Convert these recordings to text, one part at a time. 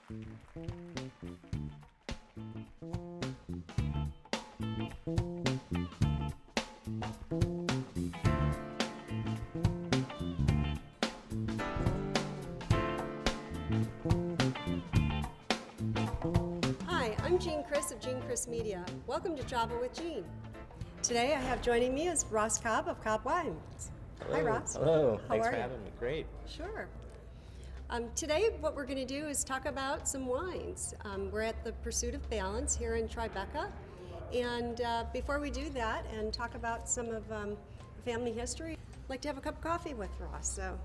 Hi, I'm Jean Criss of Jean Criss Media. Welcome to Java with Jean. Today I have joining me is Ross Cobb of Cobb Wines. Hello. Hi, Ross. Hello. How Thanks are for you? having me. Great. Sure. Today what we're going to do is talk about some wines. We're at the Pursuit of Balance here in Tribeca. And before we do that and talk about some of family history, I'd like to have a cup of coffee with Ross. So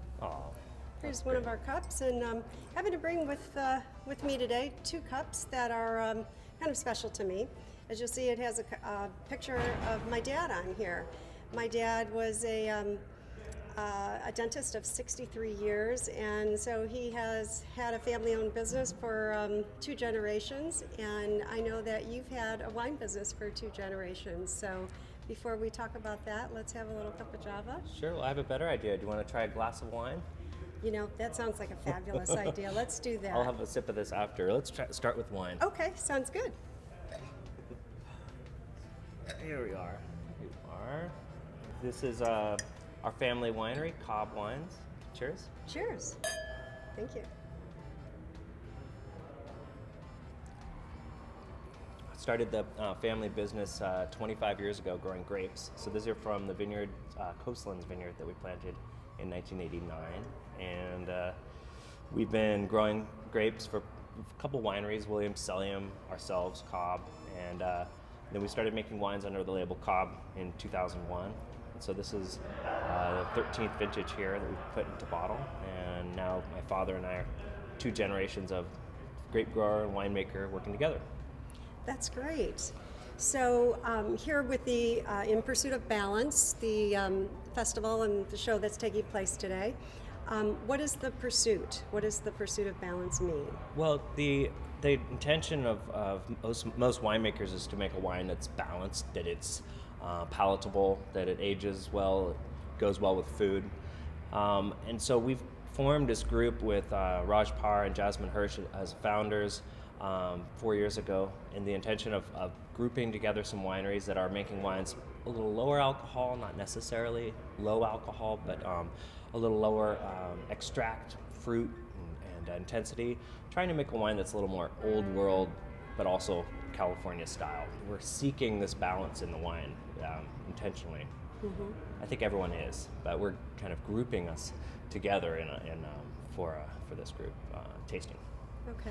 here's one of our cups, and having to bring with me today 2 cups that are kind of special to me. As you'll see, it has a picture of my dad on here. My dad was a dentist of 63 years, and so he has had a family-owned business for 2 generations, and I know that you've had a wine business for 2 generations. So before we talk about that, let's have a little cup of Java. Sure. Well, I have a better idea. Do you want to try a glass of wine? You know, that sounds like a fabulous idea. Let's do that. I'll have a sip of this after. Let's start with wine. Okay, sounds good. Here we are. This is our family winery, Cobb Wines. Cheers. Cheers. Thank you. I started the family business 25 years ago growing grapes. So these are from the vineyard, Coastlands Vineyard, that we planted in 1989. And we've been growing grapes for a couple wineries, Williams, Cellium, ourselves, Cobb. And then we started making wines under the label Cobb in 2001. So this is the 13th vintage here that we've put into bottle, and now my father and I are 2 generations of grape grower and winemaker working together. That's great. So here with the In Pursuit of Balance, the festival and the show that's taking place today, what is the pursuit? What does the Pursuit of Balance mean? Well, the intention of most winemakers is to make a wine that's balanced, that it's palatable, that it ages well, goes well with food. And so we've formed this group with Raj Parr and Jasmine Hirsch as founders 4 years ago, in the intention of grouping together some wineries that are making wines a little lower alcohol, not necessarily low alcohol, but a little lower extract, fruit, and intensity, trying to make a wine that's a little more old world, but also California style. We're seeking this balance in the wine intentionally. Mm-hmm. I think everyone is, but we're kind of grouping us together for this group tasting. Okay.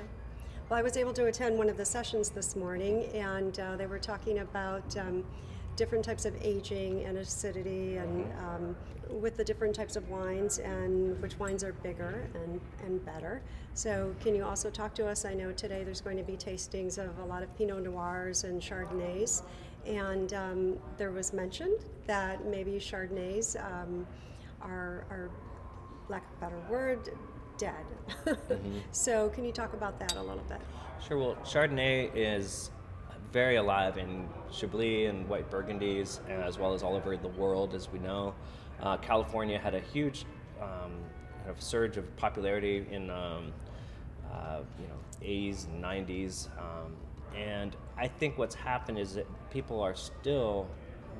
Well, I was able to attend one of the sessions this morning, and they were talking about different types of aging and acidity, and with the different types of wines, and which wines are bigger and better. So can you also talk to us? I know today there's going to be tastings of a lot of Pinot Noirs and Chardonnays, and there was mentioned that maybe Chardonnays are, lack of a better word, dead. Mm-hmm. So can you talk about that a little bit? Sure. Well, Chardonnay is very alive in Chablis and white Burgundies, as well as all over the world, as we know. California had a huge kind of surge of popularity in 80s and 90s, and I think what's happened is that people are still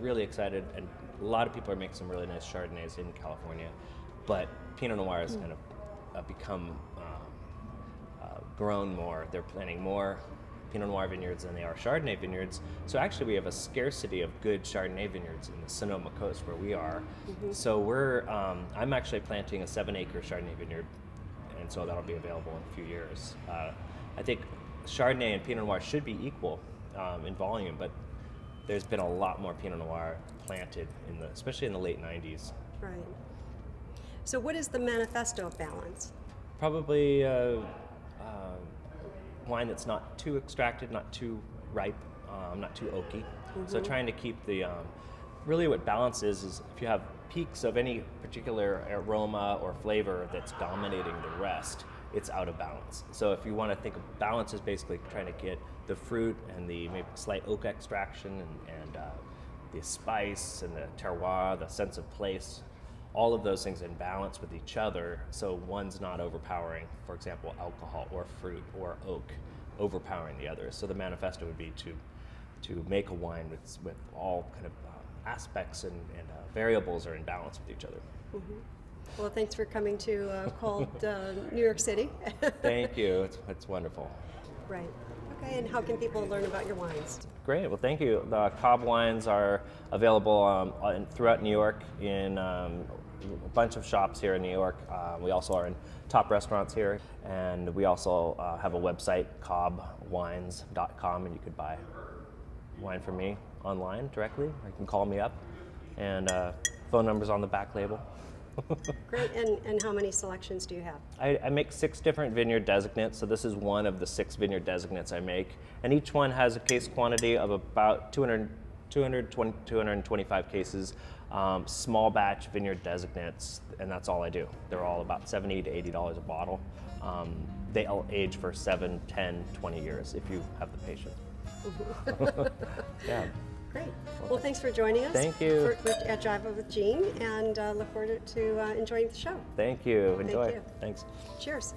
really excited, and a lot of people are making some really nice Chardonnays in California, but Pinot Noir has kind of become grown more. They're planting more Pinot Noir vineyards than they are Chardonnay vineyards. So actually we have a scarcity of good Chardonnay vineyards in the Sonoma Coast where we are. Mm-hmm. So I'm actually planting a 7-acre Chardonnay vineyard, and so that'll be available in a few years. I think Chardonnay and Pinot Noir should be equal in volume, but there's been a lot more Pinot Noir planted especially in the late 90s. Right. So what is the manifesto of balance? Probably wine that's not too extracted, not too ripe, not too oaky. Mm-hmm. So trying to keep the, really what balance is if you have peaks of any particular aroma or flavor that's dominating the rest, it's out of balance. So if you want to think of balance as basically trying to get the fruit and the maybe slight oak extraction and the spice and the terroir, the sense of place, all of those things in balance with each other, so one's not overpowering, for example, alcohol or fruit or oak overpowering the other. So the manifesto would be to make a wine with all kind of aspects and variables are in balance with each other. Mm-hmm. Well, thanks for coming to cold New York City. Thank you. It's wonderful. Right. Okay, and how can people learn about your wines? Great. Well, thank you. The Cobb wines are available throughout New York in a bunch of shops here in New York. We also are in top restaurants here, and we also have a website, cobbwines.com, and you could buy wine from me online directly, or you can call me up, and phone number's on the back label. Great, and how many selections do you have? I make 6 different vineyard designates, so this is one of the 6 vineyard designates I make, and each one has a case quantity of about 225 cases, small batch vineyard designates, and that's all I do. They're all about $70 to $80 a bottle. They'll age for 7, 10, 20 years if you have the patience. Yeah. Great. Well, thanks for joining us. Thank you. At Drive with Gene, and look forward to enjoying the show. Thank you. Enjoy. Thank you. Thanks. Cheers.